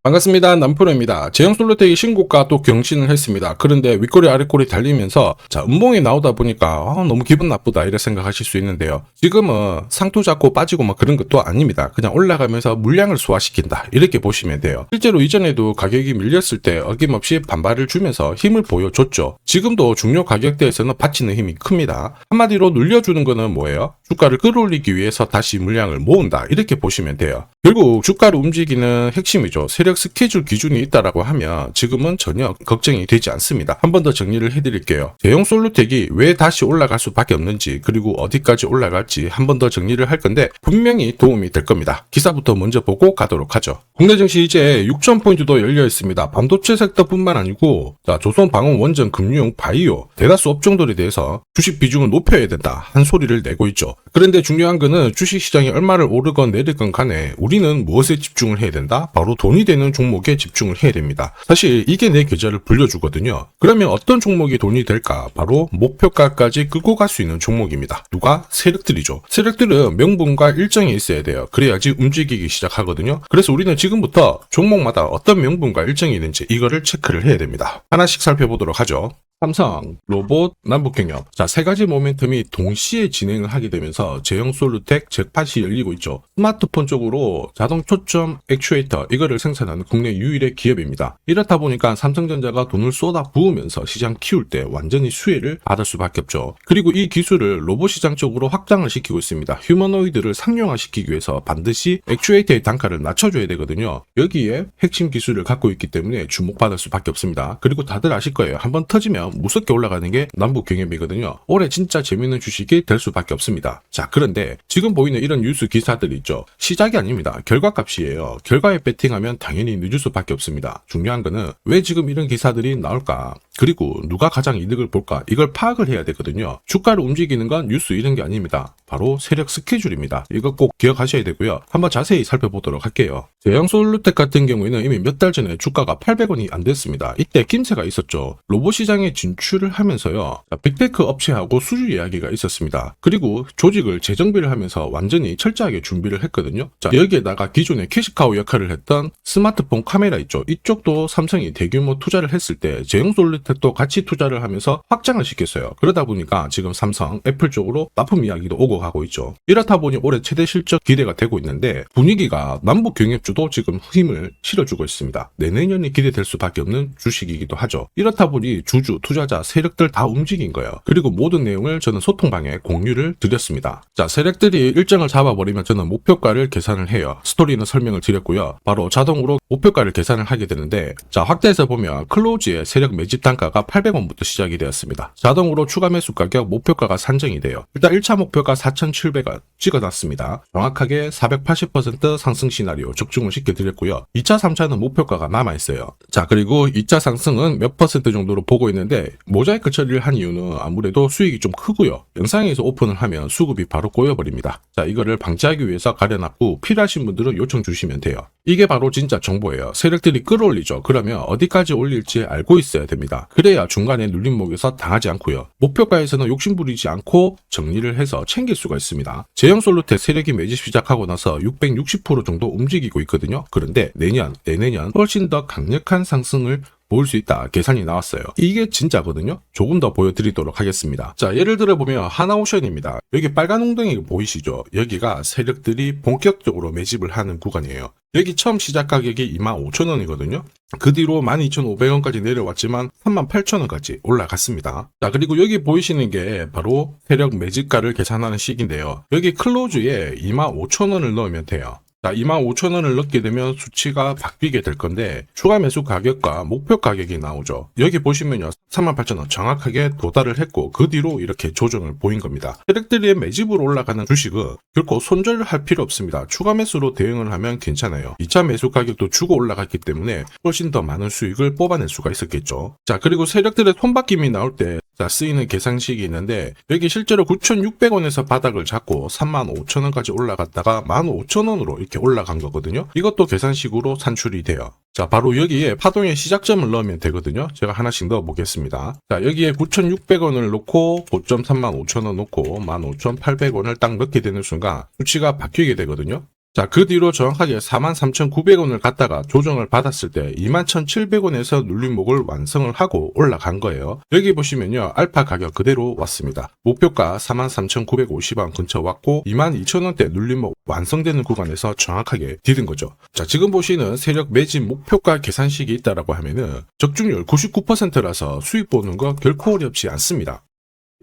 반갑습니다. 남프로입니다. 제형 솔로텍이 신고가 또 경신을 했습니다. 그런데 윗꼬리 아랫꼬리 달리면서 음봉이 나오다 보니까 너무 기분 나쁘다 이렇게 생각하실 수 있는데요. 지금은 상투 잡고 빠지고 뭐 그런 것도 아닙니다. 그냥 올라가면서 물량을 소화시킨다 이렇게 보시면 돼요. 실제로 이전에도 가격이 밀렸을 때 어김없이 반발을 주면서 힘을 보여줬죠. 지금도 중요 가격대에서는 받치는 힘이 큽니다. 한마디로 눌려주는 거는 뭐예요? 주가를 끌어올리기 위해서 다시 물량을 모은다 이렇게 보시면 돼요. 결국 주가를 움직이는 핵심이죠. 세력 스케줄 기준이 있다라고 하면 지금은 전혀 걱정이 되지 않습니다. 한 번 더 정리를 해드릴게요. 대형 솔루텍이 왜 다시 올라갈 수밖에 없는지 그리고 어디까지 올라갈지 한 번 더 정리를 할 건데 분명히 도움이 될 겁니다. 기사부터 먼저 보고 가도록 하죠. 국내 증시 이제 6,000포인트도 열려 있습니다. 반도체 섹터뿐만 아니고 조선 방원 원전 금융 바이오 대다수 업종들에 대해서 주식 비중을 높여야 된다 한 소리를 내고 있죠. 그런데 중요한 거는 주식 시장이 얼마를 오르건 내리건 간에 우리는 무엇에 집중을 해야 된다? 바로 돈이 되는 종목에 집중을 해야 됩니다. 사실 이게 내 계좌를 불려주거든요. 그러면 어떤 종목이 돈이 될까? 바로 목표가까지 끌고 갈 수 있는 종목입니다. 누가? 세력들이죠. 세력들은 명분과 일정이 있어야 돼요. 그래야지 움직이기 시작하거든요. 그래서 우리는 지금부터 종목마다 어떤 명분과 일정이 있는지 이거를 체크를 해야 됩니다. 하나씩 살펴보도록 하죠. 삼성, 로봇, 남북경협. 세 가지 모멘텀이 동시에 진행을 하게 되면서 제형 솔루텍 잭팟이 열리고 있죠. 스마트폰 쪽으로 자동 초점 액추에이터 이거를 생산하는 국내 유일의 기업입니다. 이렇다 보니까 삼성전자가 돈을 쏟아 부으면서 시장 키울 때 완전히 수혜를 받을 수밖에 없죠. 그리고 이 기술을 로봇 시장 쪽으로 확장을 시키고 있습니다. 휴머노이드를 상용화시키기 위해서 반드시 액추에이터의 단가를 낮춰줘야 되거든요. 여기에 핵심 기술을 갖고 있기 때문에 주목받을 수밖에 없습니다. 그리고 다들 아실 거예요. 한번 터지면 무섭게 올라가는 게 남북경협이거든요. 올해 진짜 재밌는 주식이 될 수밖에 없습니다. 그런데 지금 보이는 이런 뉴스 기사들이 있죠. 시작이 아닙니다. 결과값이에요. 결과에 배팅하면 당연히 늦을 수밖에 없습니다. 중요한 거는 왜 지금 이런 기사들이 나올까? 그리고 누가 가장 이득을 볼까? 이걸 파악을 해야 되거든요. 주가를 움직이는 건 뉴스 이런 게 아닙니다. 바로 세력 스케줄입니다. 이거 꼭 기억하셔야 되고요. 한번 자세히 살펴보도록 할게요. 제형 솔루텍 같은 경우에는 이미 몇 달 전에 주가가 800원이 안 됐습니다. 이때 김새가 있었죠. 로봇 시장에 진출을 하면서요. 빅테크 업체하고 수주 이야기가 있었습니다. 그리고 조직을 재정비를 하면서 완전히 철저하게 준비를 했거든요. 여기에다가 기존에 캐시카우 역할을 했던 스마트폰 카메라 있죠. 이쪽도 삼성이 대규모 투자를 했을 때 제형 솔루텍도 같이 투자를 하면서 확장을 시켰어요. 그러다 보니까 지금 삼성, 애플 쪽으로 납품 이야기도 오고 가고 있죠. 이렇다 보니 올해 최대 실적 기대가 되고 있는데 분위기가 남북 경협주도 지금 힘을 실어주고 있습니다. 내년이 기대될 수밖에 없는 주식이기도 하죠. 이렇다 보니 주주, 투자자, 세력들 다 움직인 거예요. 그리고 모든 내용을 저는 소통방에 공유를 드렸습니다. 세력들이 일정을 잡아버리면 저는 목표가를 계산을 해요. 스토리는 설명을 드렸고요. 바로 자동으로 목표가를 계산을 하게 되는데 확대해서 보면 클로즈의 세력 매집 단가가 800원부터 시작이 되었습니다. 자동으로 추가 매수 가격 목표가가 산정이 돼요. 일단 1차 목표가 4,700원 찍어놨습니다. 정확하게 480% 상승 시나리오 적중을 시켜드렸고요. 2차, 3차는 목표가가 남아있어요. 그리고 2차 상승은 몇 퍼센트 정도로 보고 있는데 모자이크 처리를 한 이유는 아무래도 수익이 좀 크고요. 영상에서 오픈을 하면 수급이 바로 꼬여버립니다. 이거를 방지하기 위해서 가려놨고 필요하신 분들은 요청 주시면 돼요. 이게 바로 진짜 정보예요. 세력들이 끌어올리죠. 그러면 어디까지 올릴지 알고 있어야 됩니다. 그래야 중간에 눌림목에서 당하지 않고요. 목표가에서는 욕심부리지 않고 정리를 해서 챙길 수가 있습니다. 제형 솔루텍 세력이 매집 시작하고 나서 660% 정도 움직이고 있거든요. 그런데 내년 훨씬 더 강력한 상승을 볼 수 있다 계산이 나왔어요. 이게 진짜거든요. 조금 더 보여드리도록 하겠습니다. 예를 들어 보면 하나오션입니다. 여기 빨간 웅덩이 보이시죠? 여기가 세력들이 본격적으로 매집을 하는 구간이에요. 여기 처음 시작 가격이 25,000원이거든요. 그 뒤로 12,500원까지 내려왔지만 38,000원까지 올라갔습니다. 그리고 여기 보이시는 게 바로 세력 매집가를 계산하는 식인데요. 여기 클로즈에 25,000원을 넣으면 돼요. 25,000원을 넣게 되면 수치가 바뀌게 될 건데 추가 매수 가격과 목표 가격이 나오죠. 여기 보시면요. 38,000원 정확하게 도달을 했고 그 뒤로 이렇게 조정을 보인 겁니다. 세력들이 매집으로 올라가는 주식은 결코 손절을 할 필요 없습니다. 추가 매수로 대응을 하면 괜찮아요. 2차 매수 가격도 주고 올라갔기 때문에 훨씬 더 많은 수익을 뽑아낼 수가 있었겠죠. 그리고 세력들의 손바뀜이 나올 때 쓰이는 계산식이 있는데 여기 실제로 9,600원에서 바닥을 잡고 35,000원까지 올라갔다가 15,000원으로 이렇게 올라간 거거든요. 이것도 계산식으로 산출이 돼요. 바로 여기에 파동의 시작점을 넣으면 되거든요. 제가 하나씩 넣어 보겠습니다. 여기에 9,600원을 놓고 고점 35,000원 놓고 15,800원을 딱 넣게 되는 순간 수치가 바뀌게 되거든요. 자, 그 뒤로 정확하게 43,900원을 갖다가 조정을 받았을 때 21,700원에서 눌림목을 완성을 하고 올라간 거예요. 여기 보시면요, 알파 가격 그대로 왔습니다. 목표가 43,950원 근처 왔고 22,000원대 눌림목 완성되는 구간에서 정확하게 디딘 거죠. 자, 지금 보시는 세력 매집 목표가 계산식이 있다라고 하면은 적중률 99%라서 수익 보는 거 결코 어렵지 않습니다.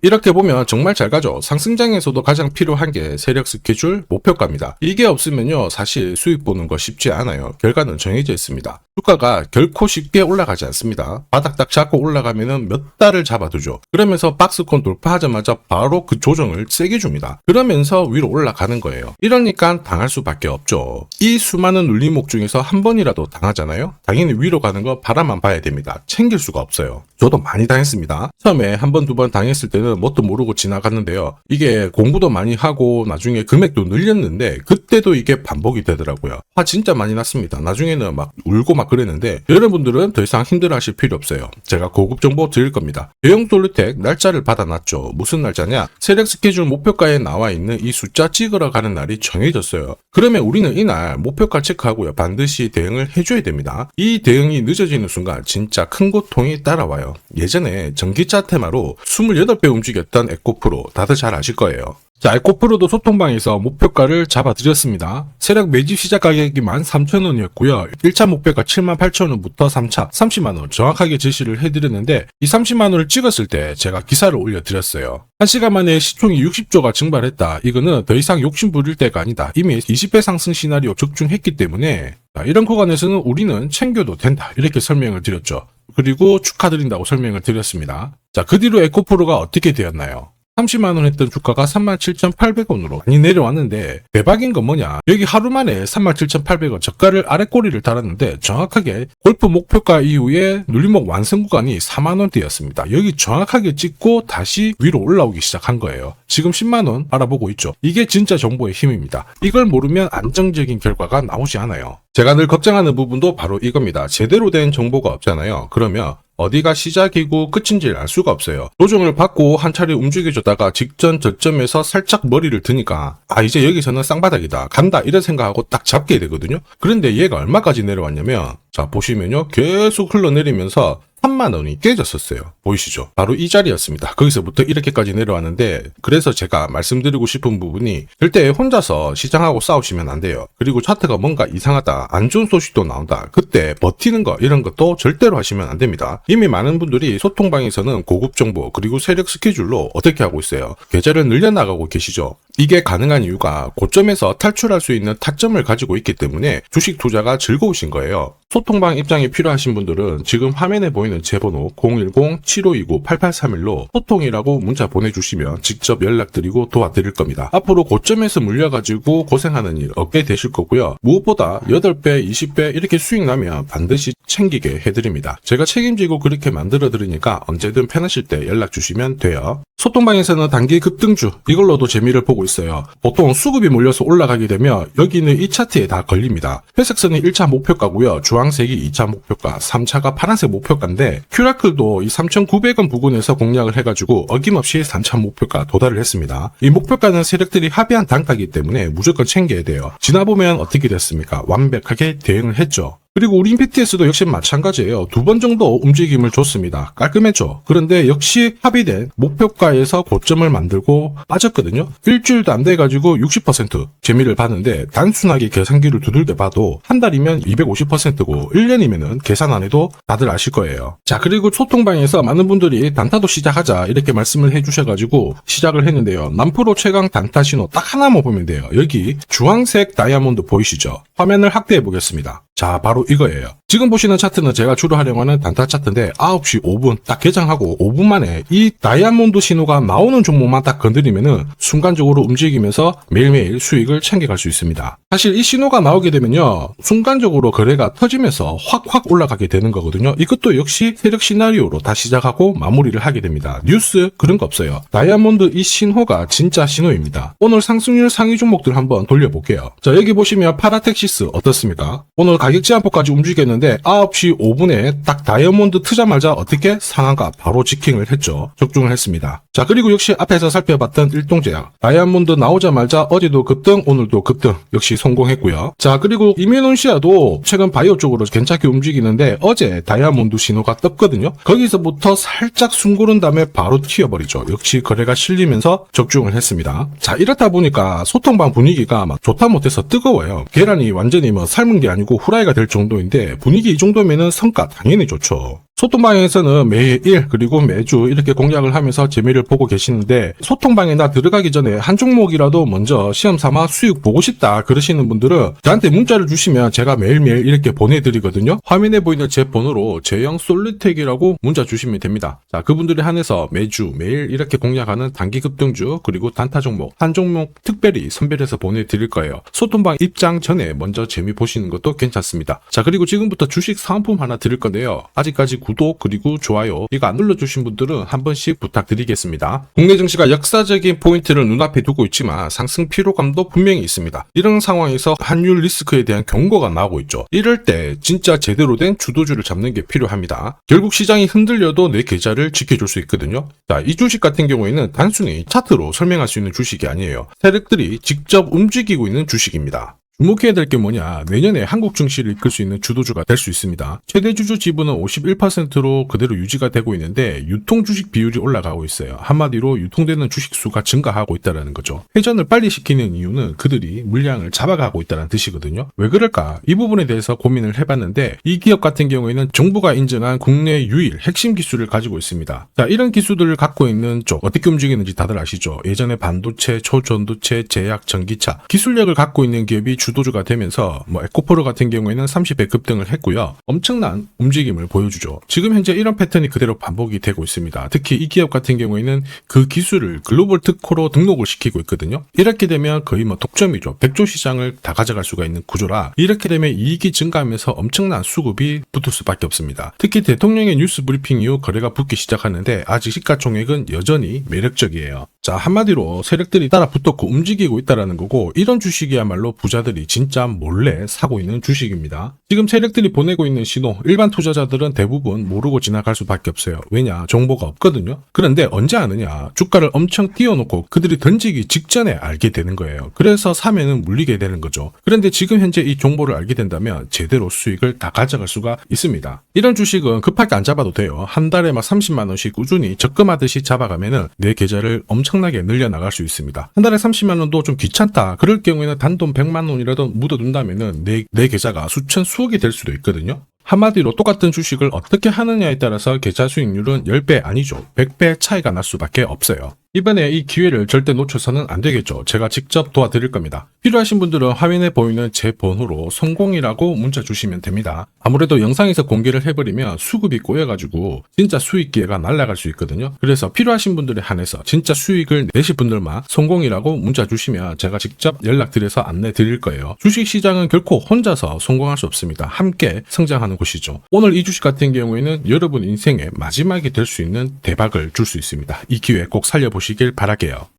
이렇게 보면 정말 잘 가죠. 상승장에서도 가장 필요한 게 세력 스케줄 목표가입니다. 이게 없으면요, 사실 수익 보는 거 쉽지 않아요. 결과는 정해져 있습니다. 주가가 결코 쉽게 올라가지 않습니다. 바닥 딱 잡고 올라가면은 몇 달을 잡아두죠. 그러면서 박스권 돌파하자마자 바로 그 조정을 세게 줍니다. 그러면서 위로 올라가는 거예요. 이러니까 당할 수밖에 없죠. 이 수많은 눌림목 중에서 한 번이라도 당하잖아요. 당연히 위로 가는 거 바라만 봐야 됩니다. 챙길 수가 없어요. 저도 많이 당했습니다. 처음에 한 번, 두 번 당했을 때는 뭣도 모르고 지나갔는데요. 이게 공부도 많이 하고 나중에 금액도 늘렸는데 그때도 이게 반복이 되더라고요. 화 진짜 많이 났습니다. 나중에는 막 울고 막 그랬는데 여러분들은 더 이상 힘들어하실 필요 없어요. 제가 고급 정보 드릴 겁니다. 대형 솔루텍 날짜를 받아놨죠. 무슨 날짜냐? 세력 스케줄 목표가에 나와 있는 이 숫자 찍으러 가는 날이 정해졌어요. 그러면 우리는 이날 목표가 체크하고요. 반드시 대응을 해줘야 됩니다. 이 대응이 늦어지는 순간 진짜 큰 고통이 따라와요. 예전에 전기차 테마로 28배 움직였던 에코프로 다들 잘 아실 거예요. 자, 에코프로도 소통방에서 목표가를 잡아드렸습니다. 세력 매집 시작 가격이 13,000원이었고요. 1차 목표가 78,000원부터 3차 30만원 정확하게 제시를 해드렸는데 이 30만원을 찍었을 때 제가 기사를 올려드렸어요. 1시간 만에 시총이 60조가 증발했다. 이거는 더 이상 욕심 부릴 때가 아니다. 이미 20배 상승 시나리오 적중했기 때문에 이런 구간에서는 우리는 챙겨도 된다. 이렇게 설명을 드렸죠. 그리고 축하드린다고 설명을 드렸습니다. 자, 그 뒤로 에코프로가 어떻게 되었나요? 30만원 했던 주가가 37,800원으로 많이 내려왔는데 대박인 건 뭐냐, 여기 하루 만에 37,800원 저가를 아래꼬리를 달았는데 정확하게 골프 목표가 이후에 눌림목 완성 구간이 4만원대였습니다. 여기 정확하게 찍고 다시 위로 올라오기 시작한 거예요. 지금 10만원 알아보고 있죠. 이게 진짜 정보의 힘입니다. 이걸 모르면 안정적인 결과가 나오지 않아요. 제가 늘 걱정하는 부분도 바로 이겁니다. 제대로 된 정보가 없잖아요. 그러면 어디가 시작이고 끝인지를 알 수가 없어요. 조정을 받고 한 차례 움직여줬다가 직전 저점에서 살짝 머리를 드니까 이제 여기서는 쌍바닥이다, 간다, 이런 생각하고 딱 잡게 되거든요. 그런데 얘가 얼마까지 내려왔냐면, 자 보시면요, 계속 흘러내리면서 3만원이 깨졌었어요. 보이시죠? 바로 이 자리였습니다. 거기서부터 이렇게까지 내려왔는데, 그래서 제가 말씀드리고 싶은 부분이, 절대 혼자서 시장하고 싸우시면 안 돼요. 그리고 차트가 뭔가 이상하다, 안 좋은 소식도 나온다, 그때 버티는 거, 이런 것도 절대로 하시면 안 됩니다. 이미 많은 분들이 소통방에서는 고급 정보 그리고 세력 스케줄로 어떻게 하고 있어요? 계좌를 늘려나가고 계시죠? 이게 가능한 이유가 고점에서 탈출할 수 있는 타점을 가지고 있기 때문에 주식 투자가 즐거우신 거예요. 소통방 입장이 필요하신 분들은 지금 화면에 보이는 제 번호 010-7529-8831로 소통이라고 문자 보내주시면 직접 연락드리고 도와드릴 겁니다. 앞으로 고점에서 물려가지고 고생하는 일 없게 되실 거고요. 무엇보다 8배, 20배 이렇게 수익 나면 반드시 챙기게 해드립니다. 제가 책임지고 그렇게 만들어드리니까 언제든 편하실 때 연락 주시면 돼요. 소통방에서는 단기 급등주, 이걸로도 재미를 보고 있어요. 보통 수급이 몰려서 올라가게 되면 여기는 이 차트에 다 걸립니다. 회색선이 1차 목표가고요. 주황색이 2차 목표가, 3차가 파란색 목표가인데 큐라클도 이 3,900원 부근에서 공략을 해가지고 어김없이 3차 목표가 도달을 했습니다. 이 목표가는 세력들이 합의한 단가이기 때문에 무조건 챙겨야 돼요. 지나보면 어떻게 됐습니까? 완벽하게 대응을 했죠. 그리고 우리 PTS도 역시 마찬가지예요. 2번 정도 움직임을 줬습니다. 깔끔했죠. 그런데 역시 합의된 목표가에서 고점을 만들고 빠졌거든요. 일주일도 안 돼가지고 60% 재미를 봤는데, 단순하게 계산기를 두들겨 봐도 한 달이면 250%고 1년이면은 계산 안 해도 다들 아실 거예요. 자, 그리고 소통방에서 많은 분들이 단타도 시작하자 이렇게 말씀을 해주셔가지고 시작을 했는데요. 남프로 최강 단타 신호 딱 하나만 보면 돼요. 여기 주황색 다이아몬드 보이시죠? 화면을 확대해 보겠습니다. 자, 바로 이거예요. 지금 보시는 차트는 제가 주로 활용하는 단타 차트인데 9시 5분 딱 개장하고 5분 만에 이 다이아몬드 신호가 나오는 종목만 딱 건드리면은 순간적으로 움직이면서 매일매일 수익을 챙겨갈 수 있습니다. 사실 이 신호가 나오게 되면요, 순간적으로 거래가 터지면서 확 올라가게 되는 거거든요. 이것도 역시 세력 시나리오로 다 시작하고 마무리를 하게 됩니다. 뉴스 그런 거 없어요. 다이아몬드 이 신호가 진짜 신호입니다. 오늘 상승률 상위 종목들 한번 돌려볼게요. 자, 여기 보시면 파라텍시스 어떻습니까? 오늘 가격 제한폭까지 움직였는데 있었는데 9시 5분에 딱 다이아몬드 트자마자 어떻게 상한가 바로 지킹을 했죠. 적중을 했습니다. 자, 그리고 역시 앞에서 살펴봤던 일동제약 다이아몬드 나오자마자 어제도 급등 오늘도 급등 역시 성공했고요. 자, 그리고 이메논시아도 최근 바이오 쪽으로 괜찮게 움직이는데 어제 다이아몬드 신호가 떴거든요. 거기서부터 살짝 숨고른 다음에 바로 튀어버리죠. 역시 거래가 실리면서 적중을 했습니다. 자, 이렇다 보니까 소통방 분위기가 막 좋다 못해서 뜨거워요. 계란이 완전히 뭐 삶은 게 아니고 후라이가 될 정도인데 분위기 이 정도면은 성과 당연히 좋죠. 소통방에서는 매일 그리고 매주 이렇게 공략을 하면서 재미를 보고 계시는데 소통방에 나 들어가기 전에 한 종목이라도 먼저 시험 삼아 수익 보고 싶다 그러시는 분들은 저한테 문자를 주시면 제가 매일매일 이렇게 보내드리거든요. 화면에 보이는 제 번호로 제형 솔루텍이라고 문자 주시면 됩니다. 자, 그분들에 한해서 매주 매일 이렇게 공략하는 단기 급등주 그리고 단타 종목 한 종목 특별히 선별해서 보내드릴 거예요. 소통방 입장 전에 먼저 재미 보시는 것도 괜찮습니다. 자, 그리고 지금부터 주식 사은품 하나 드릴 건데요. 아직까지 구독 그리고 좋아요 이거 안 눌러주신 분들은 한 번씩 부탁드리겠습니다. 국내 증시가 역사적인 포인트를 눈앞에 두고 있지만 상승 피로감도 분명히 있습니다. 이런 상황에서 환율 리스크에 대한 경고가 나오고 있죠. 이럴 때 진짜 제대로 된 주도주를 잡는 게 필요합니다. 결국 시장이 흔들려도 내 계좌를 지켜줄 수 있거든요. 자, 이 주식 같은 경우에는 단순히 차트로 설명할 수 있는 주식이 아니에요. 세력들이 직접 움직이고 있는 주식입니다. 주목해야 될 게 뭐냐, 내년에 한국 증시를 이끌 수 있는 주도주가 될 수 있습니다. 최대 주주 지분은 51%로 그대로 유지가 되고 있는데 유통 주식 비율이 올라가고 있어요. 한마디로 유통되는 주식 수가 증가하고 있다는 거죠. 회전을 빨리 시키는 이유는 그들이 물량을 잡아가고 있다는 뜻이거든요. 왜 그럴까? 이 부분에 대해서 고민을 해봤는데 이 기업 같은 경우에는 정부가 인정한 국내 유일 핵심 기술을 가지고 있습니다. 자, 이런 기술들을 갖고 있는 쪽 어떻게 움직이는지 다들 아시죠? 예전에 반도체, 초전도체, 제약, 전기차 기술력을 갖고 있는 기업이 주도주가 되면서 에코프로 같은 경우에는 30배 급등을 했고요. 엄청난 움직임을 보여주죠. 지금 현재 이런 패턴이 그대로 반복이 되고 있습니다. 특히 이 기업 같은 경우에는 그 기술을 글로벌 특허로 등록을 시키고 있거든요. 이렇게 되면 거의 독점이죠. 100조 시장을 다 가져갈 수가 있는 구조라 이렇게 되면 이익이 증가하면서 엄청난 수급이 붙을 수밖에 없습니다. 특히 대통령의 뉴스 브리핑 이후 거래가 붙기 시작하는데 아직 시가총액은 여전히 매력적이에요. 자, 한마디로 세력들이 따라 붙었고 움직이고 있다는 거고 이런 주식이야말로 부자들이 진짜 몰래 사고 있는 주식입니다. 지금 세력들이 보내고 있는 신호 일반 투자자들은 대부분 모르고 지나갈 수밖에 없어요. 왜냐? 정보가 없거든요. 그런데 언제 아느냐? 주가를 엄청 띄워놓고 그들이 던지기 직전에 알게 되는 거예요. 그래서 사면은 물리게 되는 거죠. 그런데 지금 현재 이 정보를 알게 된다면 제대로 수익을 다 가져갈 수가 있습니다. 이런 주식은 급하게 안 잡아도 돼요. 한 달에 30만 원씩 꾸준히 적금하듯이 잡아가면은 내 계좌를 엄청나게 늘려나갈 수 있습니다. 한 달에 30만 원도 좀 귀찮다. 그럴 경우에는 단돈 100만 원이라도 묻어둔다면은 내 계좌가 수천 수억이 될 수도 있거든요. 한마디로 똑같은 주식을 어떻게 하느냐에 따라서 계좌 수익률은 10배 아니죠. 100배 차이가 날 수밖에 없어요. 이번에 이 기회를 절대 놓쳐서는 안 되겠죠. 제가 직접 도와드릴 겁니다. 필요하신 분들은 화면에 보이는 제 번호로 성공이라고 문자 주시면 됩니다. 아무래도 영상에서 공개를 해버리면 수급이 꼬여가지고 진짜 수익 기회가 날아갈 수 있거든요. 그래서 필요하신 분들에 한해서 진짜 수익을 내실 분들만 성공이라고 문자 주시면 제가 직접 연락드려서 안내 드릴 거예요. 주식시장은 결코 혼자서 성공할 수 없습니다. 함께 성장하는 곳이죠. 오늘 이 주식 같은 경우에는 여러분 인생의 마지막이 될 수 있는 대박을 줄 수 있습니다. 이 기회 꼭 살려보시길 바랄게요.